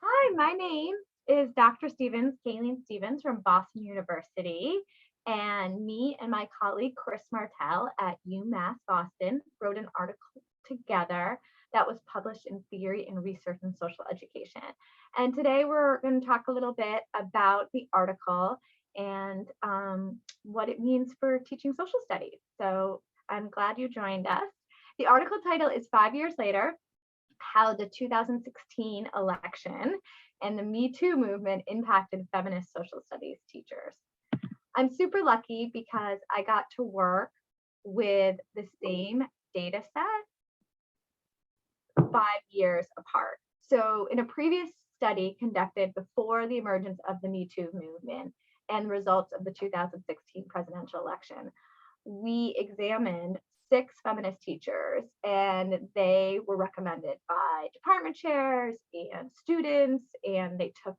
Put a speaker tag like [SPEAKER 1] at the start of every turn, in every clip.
[SPEAKER 1] Hi, my name is Dr. Kayleen Stevens from Boston University. And me and my colleague, Chris Martell at UMass Boston, wrote an article together that was published in Theory and Research in Social Education. And today we're going to talk a little bit about the article and what it means for teaching social studies. So I'm glad you joined us. The article title is 5 Years Later, how the 2016 election and the Me Too movement impacted feminist social studies teachers. I'm super lucky because I got to work with the same data set 5 years apart. So in a previous study conducted before the emergence of the Me Too movement and results of the 2016 presidential election, we examined 6 feminist teachers, and they were recommended by department chairs and students, and they took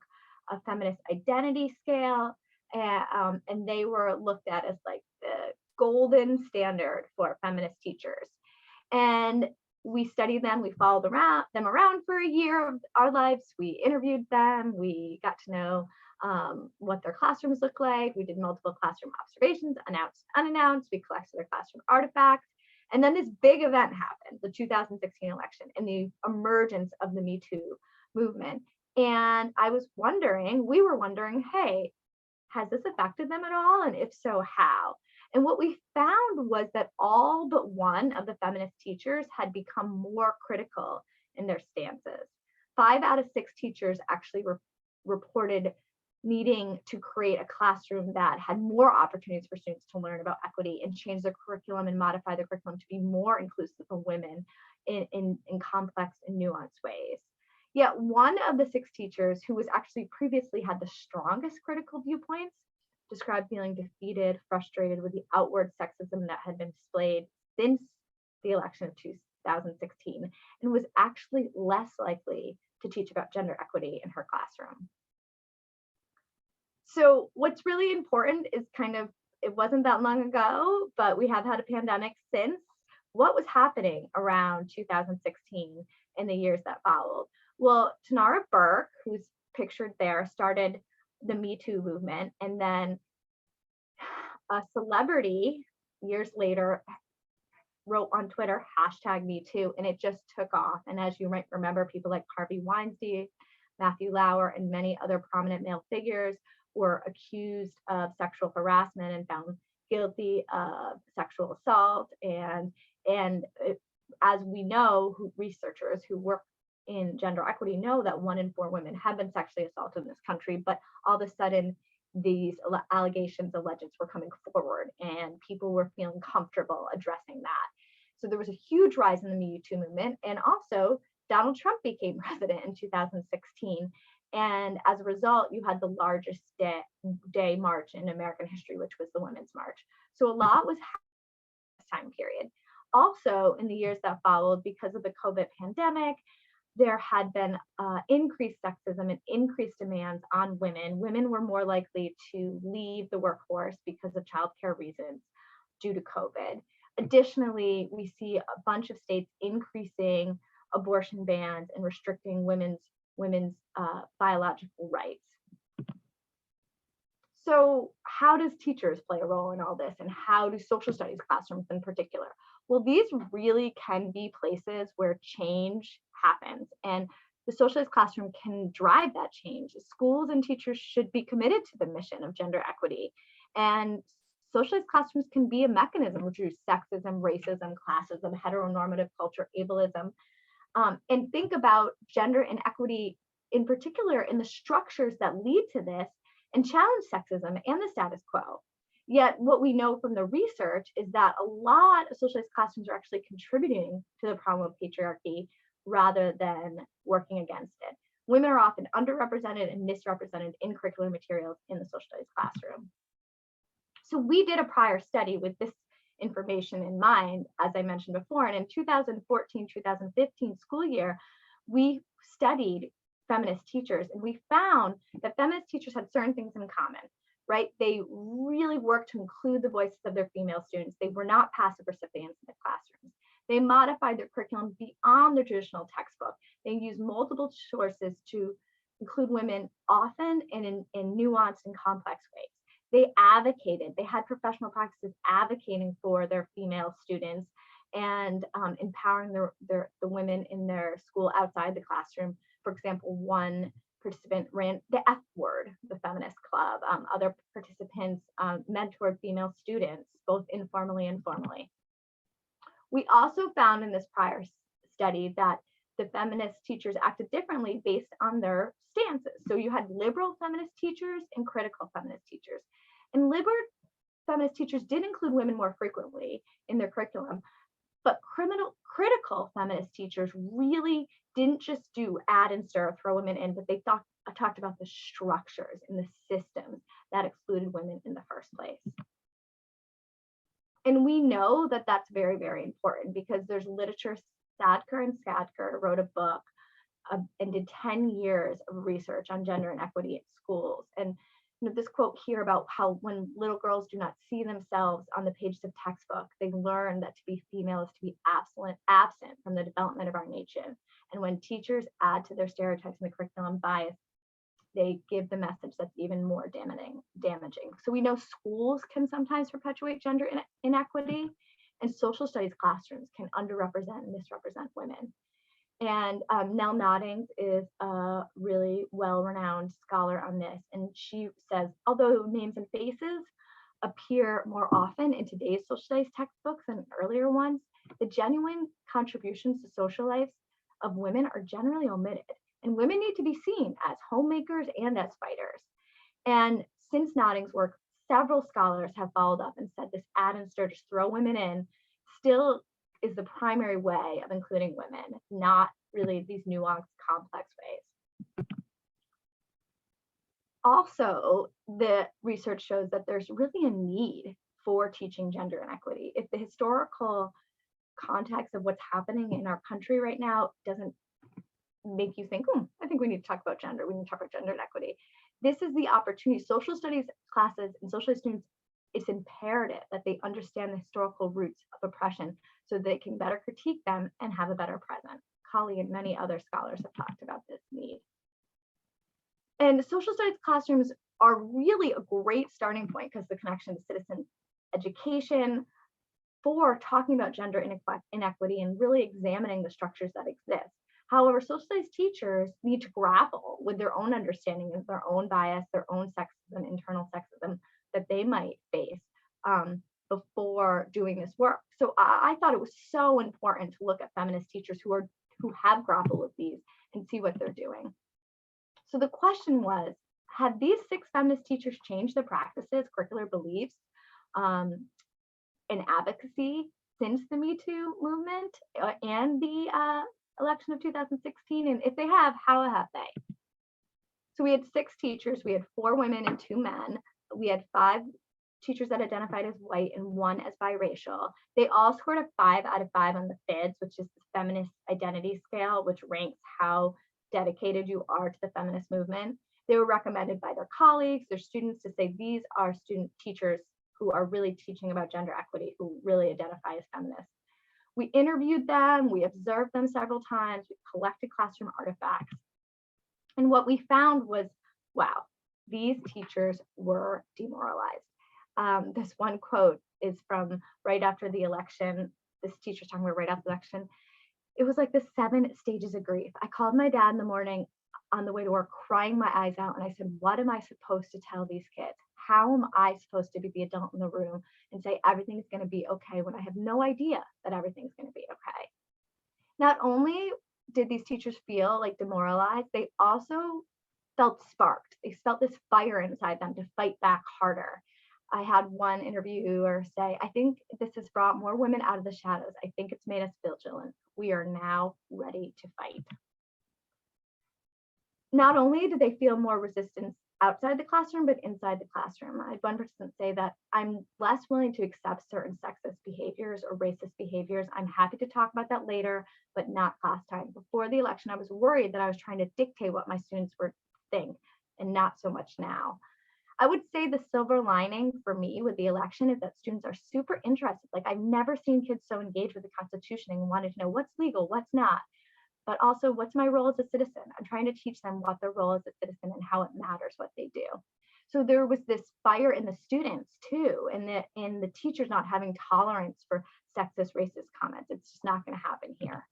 [SPEAKER 1] a feminist identity scale, and they were looked at as like the golden standard for feminist teachers. And we studied them, we followed them around for a year of our lives, we interviewed them, we got to know what their classrooms look like. We did multiple classroom observations, announced, unannounced. We collected their classroom artifacts. And then this big event happened, the 2016 election and the emergence of the Me Too movement. And we were wondering, hey, has this affected them at all? And if so, how? And what we found was that all but one of the feminist teachers had become more critical in their stances. 5 out of 6 teachers actually reported needing to create a classroom that had more opportunities for students to learn about equity and change the curriculum and modify the curriculum to be more inclusive of women in complex and nuanced ways. Yet one of the 6 teachers, who was actually previously had the strongest critical viewpoints, described feeling defeated, frustrated with the outward sexism that had been displayed since the election of 2016, and was actually less likely to teach about gender equity in her classroom. So what's really important is it wasn't that long ago, but we have had a pandemic since. What was happening around 2016 and the years that followed? Well, Tanara Burke, who's pictured there, started the Me Too movement, and then a celebrity years later wrote on Twitter, #MeToo, and it just took off. And as you might remember, people like Harvey Weinstein, Matthew Lauer, and many other prominent male figures were accused of sexual harassment and found guilty of sexual assault. And as we know, researchers who work in gender equity know that 1 in 4 women have been sexually assaulted in this country, but all of a sudden these allegations, alleged, were coming forward and people were feeling comfortable addressing that. So there was a huge rise in the Me Too movement, and also Donald Trump became president in 2016. And as a result, you had the largest day march in American history, which was the Women's March. So a lot was happening this time period. Also, in the years that followed, because of the COVID pandemic, there had been increased sexism and increased demands on women. Women were more likely to leave the workforce because of childcare reasons due to COVID. Additionally, we see a bunch of states increasing abortion bans and restricting women's biological rights. So how does teachers play a role in all this, and how do social studies classrooms in particular? Well, these really can be places where change happens, and the social studies classroom can drive that change. Schools and teachers should be committed to the mission of gender equity, and social studies classrooms can be a mechanism to reduce sexism, racism, classism, heteronormative culture, ableism, and think about gender inequity in particular in the structures that lead to this and challenge sexism and the status quo. Yet what we know from the research is that a lot of social studies classrooms are actually contributing to the problem of patriarchy rather than working against it. Women are often underrepresented and misrepresented in curricular materials in the social studies classroom. So we did a prior study with this information in mind, as I mentioned before, and in 2014-2015 school year, we studied feminist teachers, and we found that feminist teachers had certain things in common, right? They really worked to include the voices of their female students. They were not passive recipients in the classrooms. They modified their curriculum beyond the traditional textbook. They used multiple sources to include women often and in nuanced and complex ways. They advocated, they had professional practices advocating for their female students and empowering the women in their school outside the classroom. For example, one participant ran the F word, the Feminist Club. Other participants mentored female students, both informally and formally. We also found in this prior study that the feminist teachers acted differently based on their stances. So you had liberal feminist teachers and critical feminist teachers. And liberal feminist teachers did include women more frequently in their curriculum, but critical feminist teachers really didn't just do add and stir, throw women in, but they talked about the structures and the systems that excluded women in the first place. And we know that that's very, very important because there's literature. Sadker and Skadker wrote a book and did 10 years of research on gender inequity at schools. And this quote here about how when little girls do not see themselves on the pages of textbook, they learn that to be female is to be absent from the development of our nation. And when teachers add to their stereotypes in the curriculum bias, they give the message that's even more damaging. So we know schools can sometimes perpetuate gender inequity, and social studies classrooms can underrepresent and misrepresent women. And Nell Noddings is a really well-renowned scholar on this. And she says, although names and faces appear more often in today's social studies textbooks than earlier ones, the genuine contributions to social lives of women are generally omitted. And women need to be seen as homemakers and as fighters. And since Noddings' work, several scholars have followed up and said this add and stir, just throw women in, still is the primary way of including women, not really these nuanced, complex ways. Also, the research shows that there's really a need for teaching gender inequity. If the historical context of what's happening in our country right now doesn't make you think, I think we need to talk about gender, we need to talk about gender inequity. This is the opportunity. Social studies classes and social studies students, it's imperative that they understand the historical roots of oppression so they can better critique them and have a better present. Kali and many other scholars have talked about this need. And social studies classrooms are really a great starting point because the connection to citizen education for talking about gender inequity and really examining the structures that exist. However, social studies teachers need to grapple with their own understanding of their own bias, their own sexism, internal sexism that they might face before doing this work. So I thought it was so important to look at feminist teachers who have grappled with these and see what they're doing. So the question was, have these 6 feminist teachers changed their practices, curricular beliefs, and advocacy since the Me Too movement and the election of 2016? And if they have, how have they? So we had 6 teachers. We had 4 women and 2 men. We had 5 teachers that identified as white and 1 as biracial. They all scored a 5 out of 5 on the FIDS, which is the Feminist Identity Scale, which ranks how dedicated you are to the feminist movement. They were recommended by their colleagues, their students, to say these are student teachers who are really teaching about gender equity, who really identify as feminists. We interviewed them, we observed them several times, we collected classroom artifacts. And what we found was, wow, these teachers were demoralized. This one quote is from right after the election. This teacher's talking about right after the election. It was like the 7 stages of grief. I called my dad in the morning on the way to work, crying my eyes out. And I said, what am I supposed to tell these kids? How am I supposed to be the adult in the room and say everything's going to be okay when I have no idea that everything's going to be okay? Not only did these teachers feel like demoralized, they also felt sparked. They felt this fire inside them to fight back harder. I had one interviewer say, I think this has brought more women out of the shadows. I think it's made us vigilant. We are now ready to fight. Not only did they feel more resistance outside the classroom, but inside the classroom. I had one participant say that I'm less willing to accept certain sexist behaviors or racist behaviors. I'm happy to talk about that later, but not class time. Before the election, I was worried that I was trying to dictate what my students would think, and not so much now. I would say the silver lining for me with the election is that students are super interested. Like, I've never seen kids so engaged with the Constitution and wanted to know what's legal, what's not. but also what's my role as a citizen? I'm trying to teach them what their role as a citizen and how it matters what they do. So there was this fire in the students too, and the teachers not having tolerance for sexist, racist comments. It's just not going to happen here.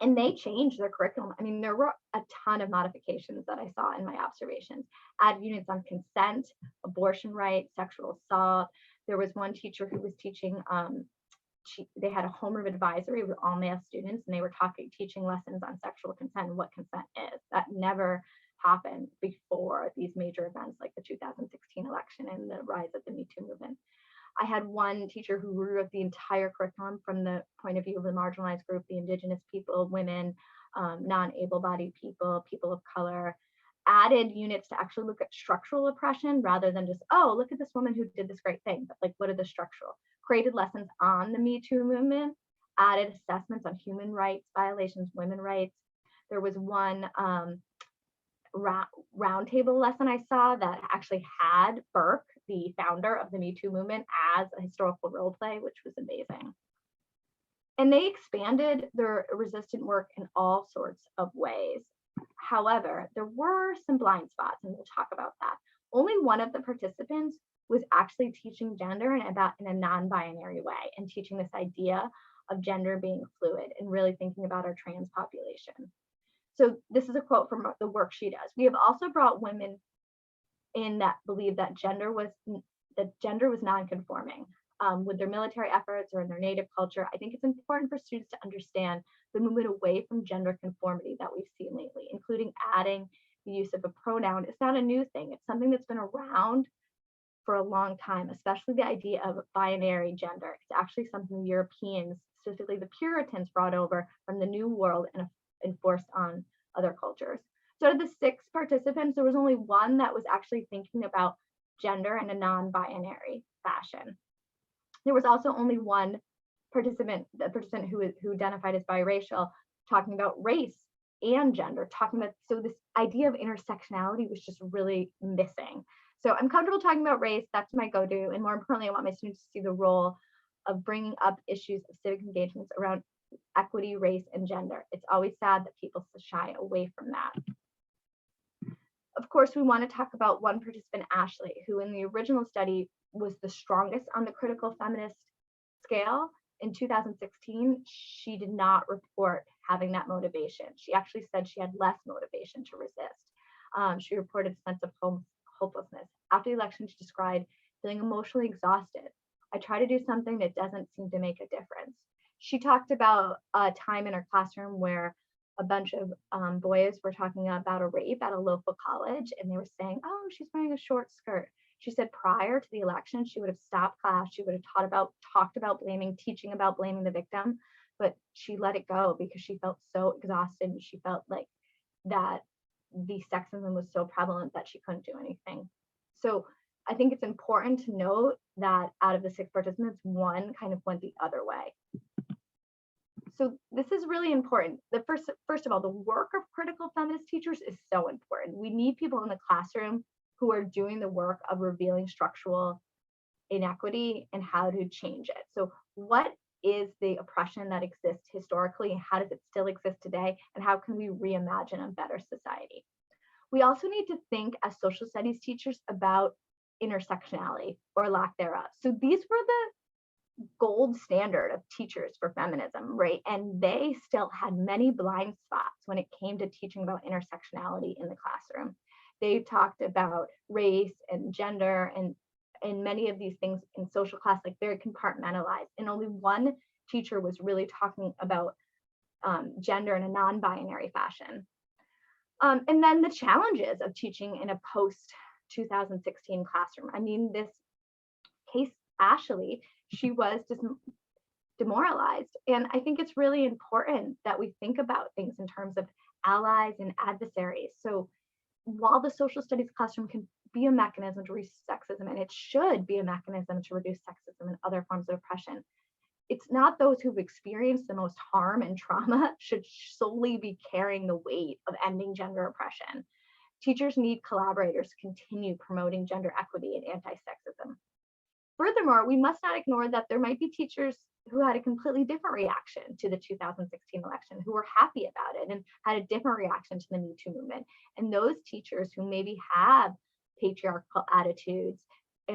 [SPEAKER 1] And they changed their curriculum. I mean, there were a ton of modifications that I saw in my observations. Add units on consent, abortion rights, sexual assault. There was one teacher who was teaching, they had a homeroom advisory with all male students, and they were teaching lessons on sexual consent and what consent is. That never happened before these major events like the 2016 election and the rise of the Me Too movement. I had one teacher who rewrote the entire curriculum from the point of view of the marginalized group, the indigenous people, women, non-able-bodied people, people of color, added units to actually look at structural oppression rather than just, oh, look at this woman who did this great thing, but like, what are the structural? Created lessons on the Me Too movement, added assessments on human rights violations, women rights. There was one roundtable lesson I saw that actually had Burke, the founder of the Me Too movement, as a historical role play, which was amazing. And they expanded their resistant work in all sorts of ways. However, there were some blind spots, and we'll talk about that. Only one of the participants was actually teaching gender in a non-binary way and teaching this idea of gender being fluid and really thinking about our trans population. So this is a quote from the work she does. We have also brought women in that believe that gender was non-conforming with their military efforts or in their native culture. I think it's important for students to understand the movement away from gender conformity that we've seen lately, including adding the use of a pronoun. It's not a new thing. It's something that's been around for a long time, especially the idea of binary gender. It's actually something Europeans, specifically the Puritans, brought over from the New World and enforced on other cultures. So of the 6 participants, there was only one that was actually thinking about gender in a non-binary fashion. There was also only one participant, the participant who identified as biracial, talking about race and gender, talking about, so this idea of intersectionality was just really missing. So I'm comfortable talking about race, that's my go-to, and more importantly, I want my students to see the role of bringing up issues of civic engagements around equity, race, and gender. It's always sad that people shy away from that. Of course, we want to talk about one participant, Ashley, who in the original study was the strongest on the critical feminist scale. In 2016, she did not report having that motivation. She actually said she had less motivation to resist. She reported a sense of hopelessness. After the election, she described feeling emotionally exhausted. I try to do something that doesn't seem to make a difference. She talked about a time in her classroom where a bunch of boys were talking about a rape at a local college, and they were saying, oh, she's wearing a short skirt. She said prior to the election, she would have stopped class. She would have talked about blaming, teaching about blaming the victim, but she let it go because she felt so exhausted, and she felt like that the sexism was so prevalent that she couldn't do anything. So I think it's important to note that out of the 6 participants, one kind of went the other way. So this is really important. First of all, the work of critical feminist teachers is so important. We need people in the classroom who are doing the work of revealing structural inequity and how to change it. So what is the oppression that exists historically, and how does it still exist today, and how can we reimagine a better society? We also need to think as social studies teachers about intersectionality or lack thereof. So these were the gold standard of teachers for feminism, right? And they still had many blind spots when it came to teaching about intersectionality in the classroom. They talked about race and gender and many of these things in social class, like very compartmentalized. And only one teacher was really talking about gender in a non-binary fashion. And then the challenges of teaching in a post-2016 classroom. I mean, this case, Ashley, she was just demoralized. And I think it's really important that we think about things in terms of allies and adversaries. So while the social studies classroom can be a mechanism to reduce sexism, and it should be a mechanism to reduce sexism and other forms of oppression, it's not those who've experienced the most harm and trauma should solely be carrying the weight of ending gender oppression. Teachers need collaborators to continue promoting gender equity and anti-sexism. Furthermore, we must not ignore that there might be teachers who had a completely different reaction to the 2016 election, who were happy about it and had a different reaction to the Me Too movement. And those teachers who maybe have patriarchal attitudes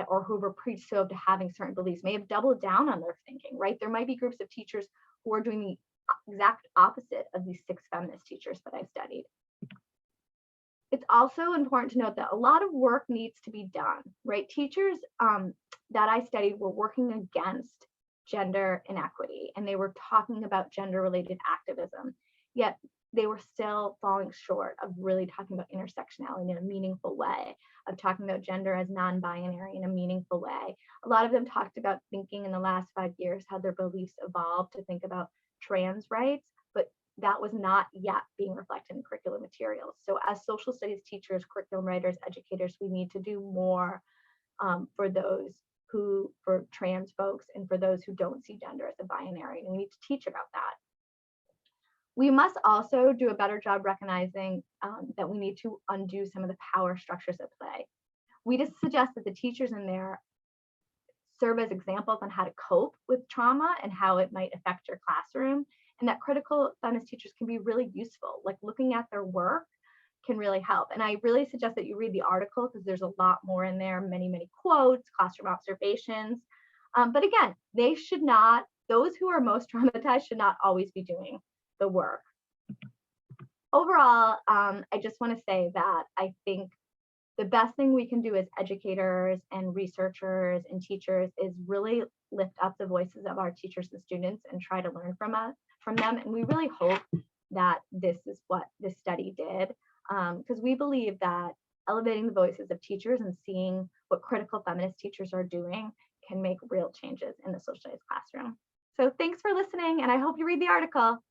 [SPEAKER 1] or who were predisposed to having certain beliefs may have doubled down on their thinking, right? There might be groups of teachers who are doing the exact opposite of these 6 feminist teachers that I studied. It's also important to note that a lot of work needs to be done, right? Teachers that I studied were working against gender inequity, and they were talking about gender-related activism, yet they were still falling short of really talking about intersectionality in a meaningful way, of talking about gender as non-binary in a meaningful way. A lot of them talked about thinking in the last 5 years how their beliefs evolved to think about trans rights, but that was not yet being reflected in curriculum materials. So as social studies teachers, curriculum writers, educators, we need to do more for trans folks and for those who don't see gender as a binary, and we need to teach about that. We must also do a better job recognizing that we need to undo some of the power structures at play. We just suggest that the teachers in there serve as examples on how to cope with trauma and how it might affect your classroom, and that critical feminist teachers can be really useful. Like looking at their work can really help. And I really suggest that you read the article because there's a lot more in there, many, many quotes, classroom observations. But again, those who are most traumatized should not always be doing the work. Overall, I just want to say that I think the best thing we can do as educators and researchers and teachers is really lift up the voices of our teachers and students and try to learn from them. And we really hope that this is what this study did, because we believe that elevating the voices of teachers and seeing what critical feminist teachers are doing can make real changes in the social studies classroom. So thanks for listening, and I hope you read the article.